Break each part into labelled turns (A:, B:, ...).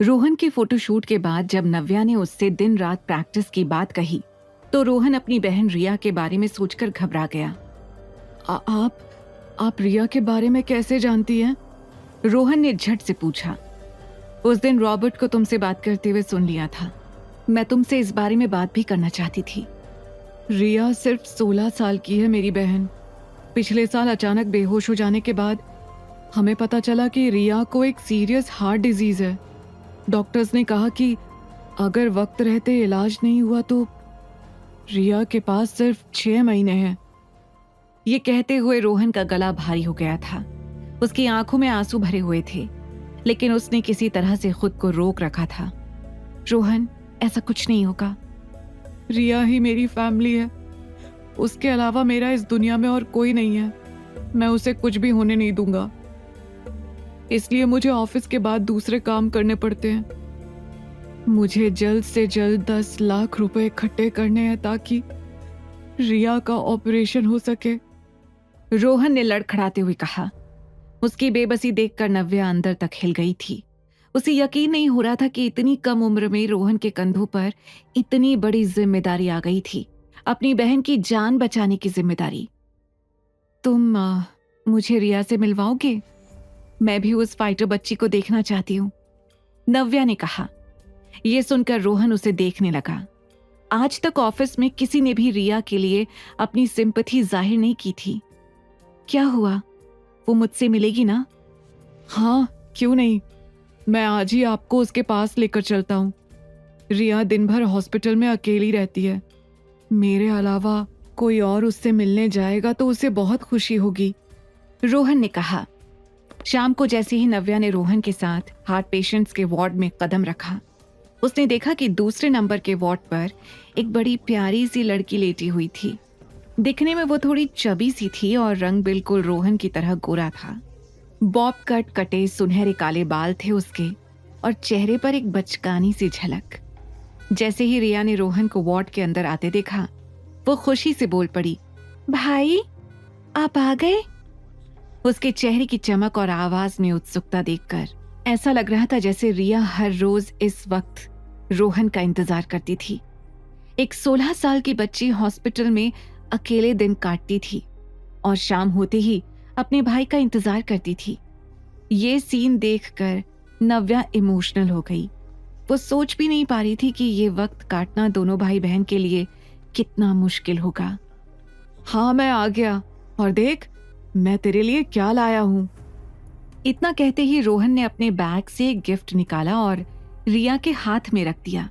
A: रोहन के फोटोशूट के बाद जब नव्या ने उससे दिन रात प्रैक्टिस की बात कही तो रोहन अपनी बहन रिया के बारे में सोचकर घबरा गया। आप रिया के बारे में कैसे जानती हैं? रोहन ने झट से पूछा। उस दिन रॉबर्ट को तुमसे बात करते हुए सुन लिया था। मैं तुमसे इस बारे में बात भी करना चाहती थी। रिया सिर्फ 16 साल की है मेरी बहन। पिछले साल अचानक बेहोश हो जाने के बाद हमें पता चला कि रिया को एक सीरियस हार्ट डिजीज है। डॉक्टर्स ने कहा कि अगर वक्त रहते इलाज नहीं हुआ तो रिया के पास सिर्फ 6 महीने हैं। ये कहते हुए रोहन का गला भारी हो गया था। उसकी आंखों में आंसू भरे हुए थे, लेकिन उसने किसी तरह से खुद को रोक रखा था। रोहन, ऐसा कुछ नहीं होगा। रिया ही मेरी फैमिली है। उसके अलावा मेरा इस दुनिया में और कोई नहीं है। मैं उसे कुछ भी होने नहीं दूंगा। इसलिए मुझे ऑफिस के बाद दूसरे काम करने पड़ते हैं। मुझे जल्द से जल्द 10 लाख रुपए इकट्ठे करने हैं ताकि रिया का ऑपरेशन हो सके, रोहन ने लड़खड़ाते हुए कहा। उसकी बेबसी देखकर नव्या अंदर तक हिल गई थी। उसे यकीन नहीं हो रहा था कि इतनी कम उम्र में रोहन के कंधों पर इतनी बड़ी जिम्मेदारी आ गई थी, अपनी बहन की जान बचाने की जिम्मेदारी। तुम मुझे रिया से मिलवाओगे? मैं भी उस फाइटर बच्ची को देखना चाहती हूँ, नव्या ने कहा। यह सुनकर रोहन उसे देखने लगा। आज तक ऑफिस में किसी ने भी रिया के लिए अपनी सिंपैथी जाहिर नहीं की थी। क्या हुआ? वो मुझसे मिलेगी ना? हाँ, क्यों नहीं। मैं आज ही आपको उसके पास लेकर चलता हूँ। रिया दिन भर हॉस्पिटल में अकेली रहती है। मेरे अलावा कोई और उससे मिलने जाएगा तो उसे बहुत खुशी होगी, रोहन ने कहा। शाम को जैसे ही नव्या ने रोहन के साथ हार्ट पेशेंट्स के वार्ड में कदम रखा, उसने देखा कि दूसरे नंबर के वार्ड पर एक बड़ी प्यारी सी लड़की लेटी हुई थी। दिखने में वो थोड़ी चबी सी थी और रंग बिल्कुल रोहन की तरह गोरा था। बॉब कट कटे सुनहरे काले बाल थे उसके और चेहरे पर एक बचकानी सी झलक। जैसे ही रिया ने रोहन को वार्ड के अंदर आते देखा, वो खुशी से बोल पड़ी, भाई आप आ गए। उसके चेहरे की चमक और आवाज में उत्सुकता देखकर ऐसा लग रहा था जैसे रिया हर रोज इस वक्त रोहन का इंतजार करती थी। एक 16 साल की बच्ची हॉस्पिटल में अकेले दिन काटती थी और शाम होते ही अपने भाई का इंतजार करती थी। ये सीन देखकर नव्या इमोशनल हो गई। वो सोच भी नहीं पा रही थी कि ये वक्त काटना दोनों भाई बहन के लिए कितना मुश्किल होगा। हाँ, मैं आ गया और देख मैं तेरे लिए क्या लाया हूं। इतना कहते ही रोहन ने अपने बैग से एक गिफ्ट निकाला और रिया के हाथ में रख दिया।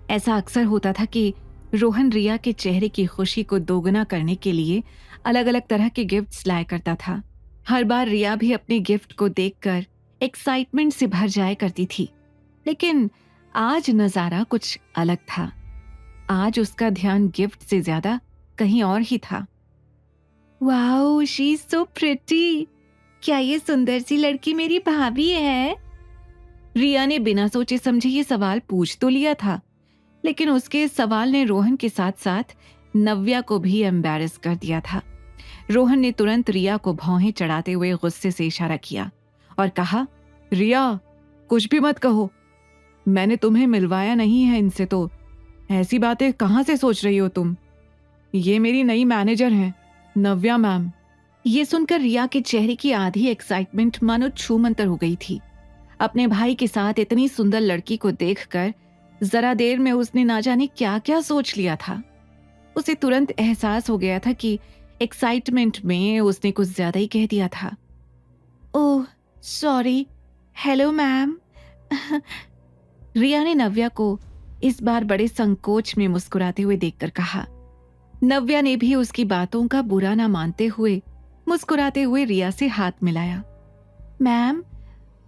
A: ऐसा अक्सर होता था कि रोहन रिया के चेहरे की खुशी को दोगुना करने के लिए अलग अलग तरह के गिफ्ट्स लाया करता था। हर बार रिया भी अपने गिफ्ट को देखकर एक्साइटमेंट से भर जाया करती थी, लेकिन आज नजारा कुछ अलग था। आज उसका ध्यान गिफ्ट से ज्यादा कहीं और ही था। Wow, she is so pretty. क्या ये सुंदर सी लड़की मेरी भाभी है? रिया ने बिना सोचे समझे ये सवाल पूछ तो लिया था, लेकिन उसके सवाल ने रोहन के साथ साथ नव्या को भी एम्बैरेस कर दिया था। रोहन ने तुरंत रिया को भौहें चढ़ाते हुए गुस्से से इशारा किया और कहा, रिया कुछ भी मत कहो। मैंने तुम्हें मिलवाया नहीं है इनसे, तो ऐसी बातें कहां से सोच रही हो तुम? ये मेरी नई मैनेजर हैं, नव्या मैम। ये सुनकर रिया के चेहरे की आधी एक्साइटमेंट मानो छूमंतर हो गई थी। अपने भाई के साथ इतनी सुंदर लड़की को देखकर जरा देर में उसने ना जाने क्या क्या सोच लिया था। उसे तुरंत एहसास हो गया था कि एक्साइटमेंट में उसने कुछ ज्यादा ही कह दिया था। Oh sorry, hello ma'am. Riya ने नव्या को इस बार बड़े संकोच में मुस्कुराते हुए देखकर कहा। नव्या ने भी उसकी बातों का बुरा ना मानते हुए मुस्कुराते हुए रिया से हाथ मिलाया। मैम,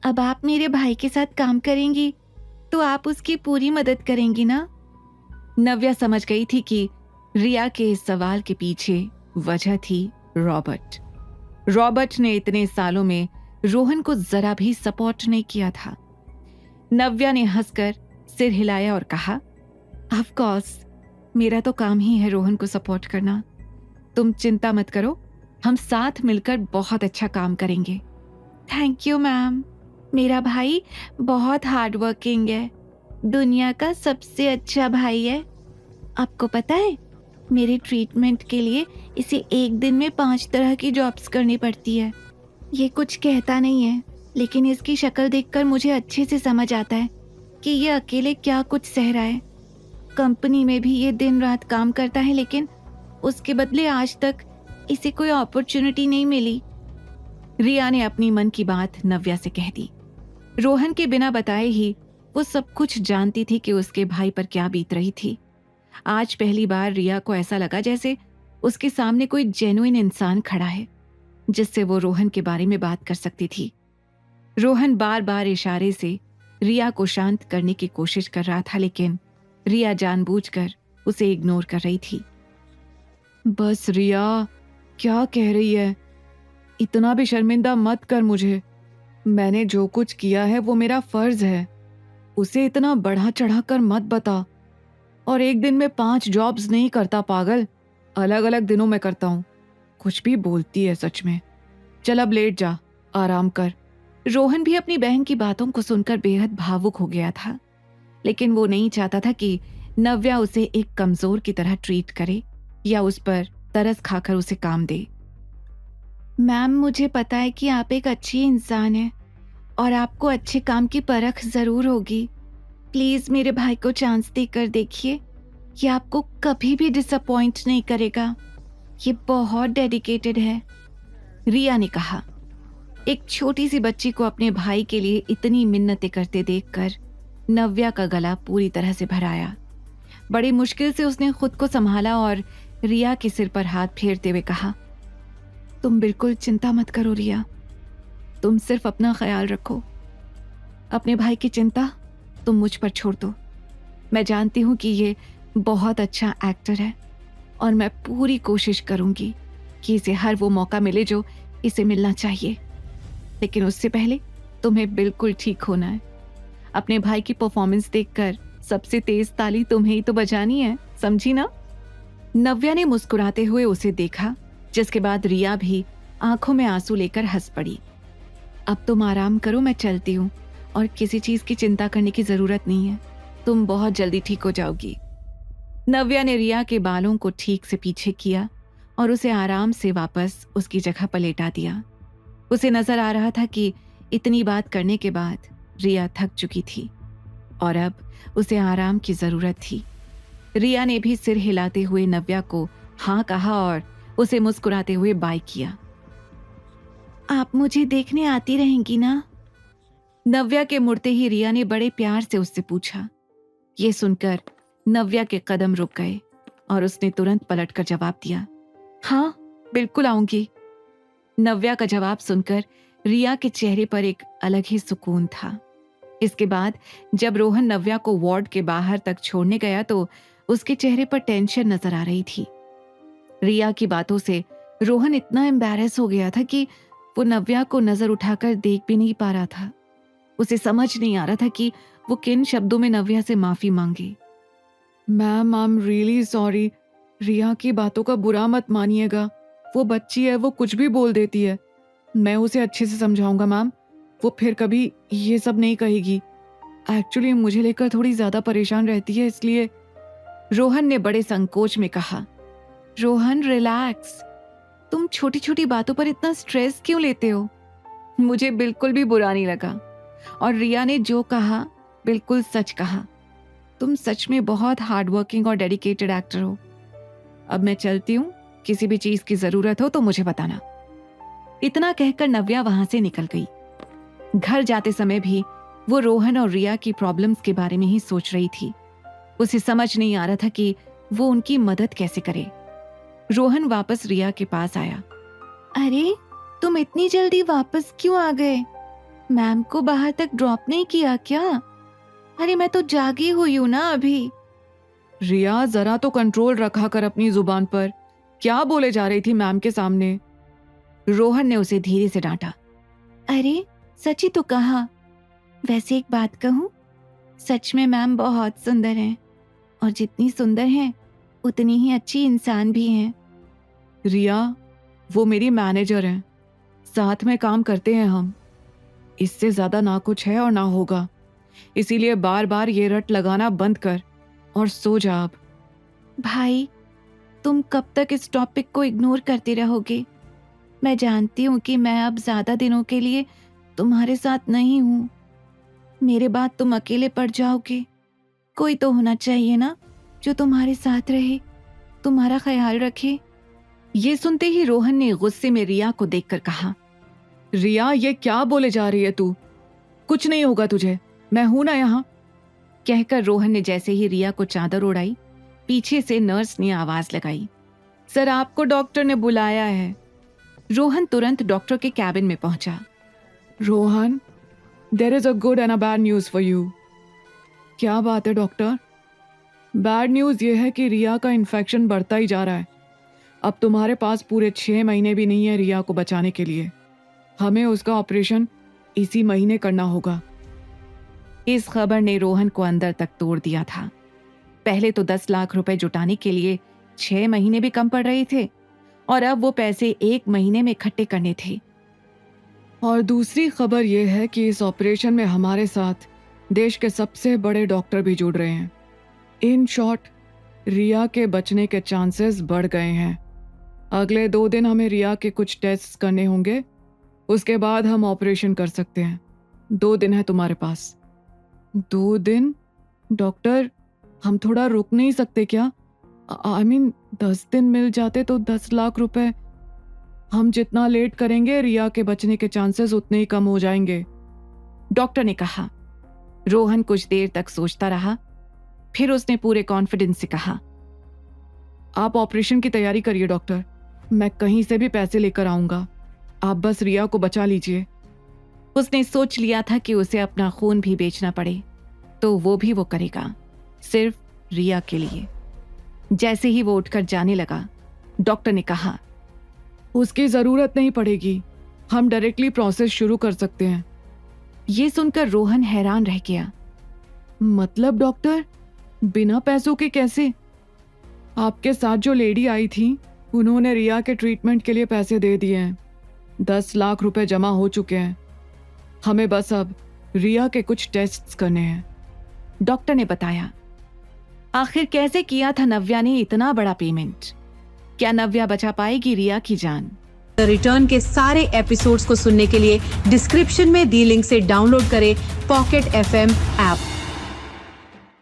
A: अब आप मेरे भाई के साथ काम करेंगी तो आप उसकी पूरी मदद करेंगी ना? नव्या समझ गई थी कि रिया के इस सवाल के पीछे वजह थी रॉबर्ट। रॉबर्ट ने इतने सालों में रोहन को जरा भी सपोर्ट नहीं किया था। नव्या ने हंसकर सिर हिलाया और कहा, ऑफ कोर्स, मेरा तो काम ही है रोहन को सपोर्ट करना। तुम चिंता मत करो, हम साथ मिलकर बहुत अच्छा काम करेंगे। Thank you ma'am.
B: मेरा भाई बहुत हार्ड वर्किंग है, दुनिया का सबसे अच्छा भाई है। आपको पता है, मेरे ट्रीटमेंट के लिए इसे एक दिन में 5 तरह की जॉब्स करनी पड़ती है। ये कुछ कहता नहीं है, लेकिन इसकी शक्ल देखकर मुझे अच्छे से समझ आता है कि ये अकेले क्या कुछ सह रहा है। कंपनी में भी ये दिन रात काम करता है, लेकिन उसके बदले आज तक इसे कोई अपॉर्चुनिटी नहीं मिली।
A: रिया ने अपनी मन की बात नव्या से कह दी। रोहन के बिना बताए ही वो सब कुछ जानती थी कि उसके भाई पर क्या बीत रही थी। आज पहली बार रिया को ऐसा लगा जैसे उसके सामने कोई जेन्युइन इंसान खड़ा है जिससे वो रोहन के बारे में बात कर सकती थी। रोहन बार बार इशारे से रिया को शांत करने की कोशिश कर रहा था, लेकिन रिया जानबूझकर उसे इग्नोर कर रही थी। बस रिया, क्या कह रही है? इतना भी शर्मिंदा मत कर मुझे। मैंने जो कुछ किया है वो मेरा फर्ज है। उसे इतना बढ़ा चढ़ा कर मत बता। और एक दिन में 5 जॉब्स नहीं करता पागल, अलग अलग दिनों में करता हूँ। कुछ भी बोलती है सच में। चल अब लेट जा, आराम कर। रोहन भी अपनी बहन की बातों को सुनकर बेहद भावुक हो गया था, लेकिन वो नहीं चाहता था कि नव्या उसे एक कमजोर की तरह ट्रीट करे या उस पर तरस खाकर उसे काम दे।
B: मैम, मुझे पता है कि आप एक अच्छी इंसान हैं और आपको अच्छे काम की परख जरूर होगी। प्लीज मेरे भाई को चांस देकर देखिए, ये आपको कभी भी डिसअपॉइंट नहीं करेगा। ये बहुत डेडिकेटेड है।
A: रिया ने कहा। एक छोटी सी बच्ची को अपने भाई के लिए इतनी मिन्नतें करते देखकर नव्या का गला पूरी तरह से भर आया। बड़ी मुश्किल से उसने खुद को संभाला और रिया के सिर पर हाथ फेरते हुए कहा, तुम बिल्कुल चिंता मत करो रिया, तुम सिर्फ अपना ख्याल रखो। अपने भाई की चिंता तुम मुझ पर छोड़ दो। मैं जानती हूं कि ये बहुत अच्छा एक्टर है और मैं पूरी कोशिश करूंगी कि इसे हर वो मौका मिले जो इसे मिलना चाहिए, लेकिन उससे पहले तुम्हें बिल्कुल ठीक होना है। अपने भाई की परफॉर्मेंस देखकर सबसे तेज ताली तुम्हें ही तो बजानी है, समझी ना? नव्या ने मुस्कुराते हुए उसे देखा, जिसके बाद रिया भी आंखों में आंसू लेकर हंस पड़ी। अब तुम आराम करो, मैं चलती हूँ और किसी चीज की चिंता करने की जरूरत नहीं है। तुम बहुत जल्दी ठीक हो जाओगी। नव्या ने रिया के बालों को ठीक से पीछे किया और उसे आराम से वापस उसकी जगह पर लेटा दिया। उसे नजर आ रहा था कि इतनी बात करने के बाद रिया थक चुकी थी और अब उसे आराम की जरूरत थी। रिया ने भी सिर हिलाते हुए नव्या को हाँ कहा और उसे मुस्कुराते हुए बाय किया।
B: आप मुझे देखने आती रहेंगी ना?
A: नव्या के मुड़ते ही रिया ने बड़े प्यार से उससे पूछा। ये सुनकर नव्या के कदम रुक गए और उसने तुरंत पलटकर जवाब दिया, हाँ बिल्कुल आऊंगी। नव्या का जवाब सुनकर रिया के चेहरे पर एक अलग ही सुकून था। इसके बाद जब रोहन नव्या को वार्ड के बाहर तक छोड़ने गया तो उसके चेहरे पर टेंशन नजर आ रही थी। रिया की बातों से रोहन इतना एम्बैरेस हो गया था कि वो नव्या को नजर उठाकर देख भी नहीं पा रहा था। उसे समझ नहीं आ रहा था कि वो किन शब्दों में नव्या से माफी मांगे। Ma'am, I am really sorry. Riya की बातों का बुरा मत मानिएगा। वो बच्ची है, वो कुछ भी बोल देती है। मैं उसे अच्छे से समझाऊंगा मैम, वो फिर कभी ये सब नहीं कहेगी। एक्चुअली मुझे लेकर थोड़ी ज्यादा परेशान रहती है, इसलिए। रोहन ने बड़े संकोच में कहा। रोहन रिलैक्स, तुम छोटी छोटी बातों पर इतना स्ट्रेस क्यों लेते हो? मुझे बिल्कुल भी बुरा नहीं लगा और रिया ने जो कहा बिल्कुल सच कहा। तुम सच में बहुत हार्डवर्किंग और डेडिकेटेड एक्टर हो। अब मैं चलती हूँ, किसी भी चीज की जरूरत हो तो मुझे बताना। इतना कहकर नव्या वहां से निकल गई। घर जाते समय भी वो रोहन और रिया की प्रॉब्लम्स के बारे में ही सोच रही थी। उसे समझ नहीं आ रहा था कि वो उनकी मदद कैसे करे। रोहन वापस रिया के पास आया।
B: अरे, तुम इतनी जल्दी वापस क्यों आ गए? मैम को बाहर तक ड्रॉप नहीं किया क्या? अरे मैं तो जागी हुई हूं ना अभी।
A: रिया, जरा तो कंट्रोल रखा कर अपनी जुबान पर। क्या बोले जा रही थी मैम के सामने? रोहन ने उसे धीरे से डांटा।
B: अरे सच ही तो कहा। वैसे एक बात कहूं, सच में मैम बहुत सुंदर हैं और जितनी सुंदर हैं उतनी ही अच्छी इंसान भी हैं।
A: रिया, वो मेरी मैनेजर हैं, साथ में काम करते हैं हम। इससे ज्यादा ना कुछ है और ना होगा, इसीलिए बार बार ये रट लगाना बंद कर और सो जा अब।
B: भाई, तुम कब तक इस टॉपिक को इग्नोर करते रहोगे? मैं जानती हूँ कि मैं अब ज्यादा दिनों के लिए तुम्हारे साथ नहीं हूँ। मेरे बाद तुम अकेले पड़ जाओगे। कोई तो होना चाहिए ना जो तुम्हारे साथ रहे, तुम्हारा ख्याल रखे।
A: ये सुनते ही रोहन ने गुस्से में रिया को देखकर कहा, रिया ये क्या बोले जा रही है तू? कुछ नहीं होगा तुझे, मैं हूं ना यहाँ। कहकर रोहन ने जैसे ही रिया को चादर ओढ़ाई, पीछे से नर्स ने आवाज लगाई, सर आपको डॉक्टर ने बुलाया है। रोहन तुरंत डॉक्टर के कैबिन में पहुंचा। Rohan, there is a good and a bad news for you. क्या बात है डॉक्टर? बैड न्यूज ये है कि रिया का इन्फेक्शन बढ़ता ही जा रहा है। अब तुम्हारे पास पूरे 6 महीने भी नहीं है रिया को बचाने के लिए। हमें उसका ऑपरेशन इसी महीने करना होगा। इस खबर ने रोहन को अंदर तक तोड़ दिया था। पहले तो 10 लाख रुपए जुटाने के लिए 6 महीने भी कम पड़ रहे थे और अब वो पैसे 1 महीने में इकट्ठे करने थे। और दूसरी खबर यह है कि इस ऑपरेशन में हमारे साथ देश के सबसे बड़े डॉक्टर भी जुड़ रहे हैं। इन शॉर्ट, रिया के बचने के चांसेस बढ़ गए हैं। अगले 2 दिन हमें रिया के कुछ टेस्ट करने होंगे, उसके बाद हम ऑपरेशन कर सकते हैं। 2 दिन है तुम्हारे पास। 2 दिन? डॉक्टर, हम थोड़ा रुक नहीं सकते क्या? I mean, 10 दिन मिल जाते तो 10 लाख रुपए। हम जितना लेट करेंगे रिया के बचने के चांसेस उतने ही कम हो जाएंगे, डॉक्टर ने कहा। रोहन कुछ देर तक सोचता रहा, फिर उसने पूरे कॉन्फिडेंस से कहा, आप ऑपरेशन की तैयारी करिए डॉक्टर, मैं कहीं से भी पैसे लेकर आऊंगा, आप बस रिया को बचा लीजिए। उसने सोच लिया था कि उसे अपना खून भी बेचना पड़े तो वो भी वो करेगा, सिर्फ रिया के लिए। जैसे ही वो उठकर जाने लगा, डॉक्टर ने कहा, उसकी जरूरत नहीं पड़ेगी, हम डायरेक्टली प्रोसेस शुरू कर सकते हैं। ये सुनकर रोहन हैरान रह गया। मतलब डॉक्टर, बिना पैसों के कैसे? आपके साथ जो लेडी आई थी उन्होंने रिया के ट्रीटमेंट के लिए पैसे दे दिए हैं। 10 लाख रुपए जमा हो चुके हैं। हमें बस अब रिया के कुछ टेस्ट्स करने हैं, डॉक्टर ने बताया। आखिर कैसे किया था नव्या ने इतना बड़ा पेमेंट? क्या नव्या बचा पाएगी रिया की जान?
C: द रिटर्न के सारे एपिसोड्स को सुनने के लिए डिस्क्रिप्शन में दी लिंक से डाउनलोड करें पॉकेट FM ऐप।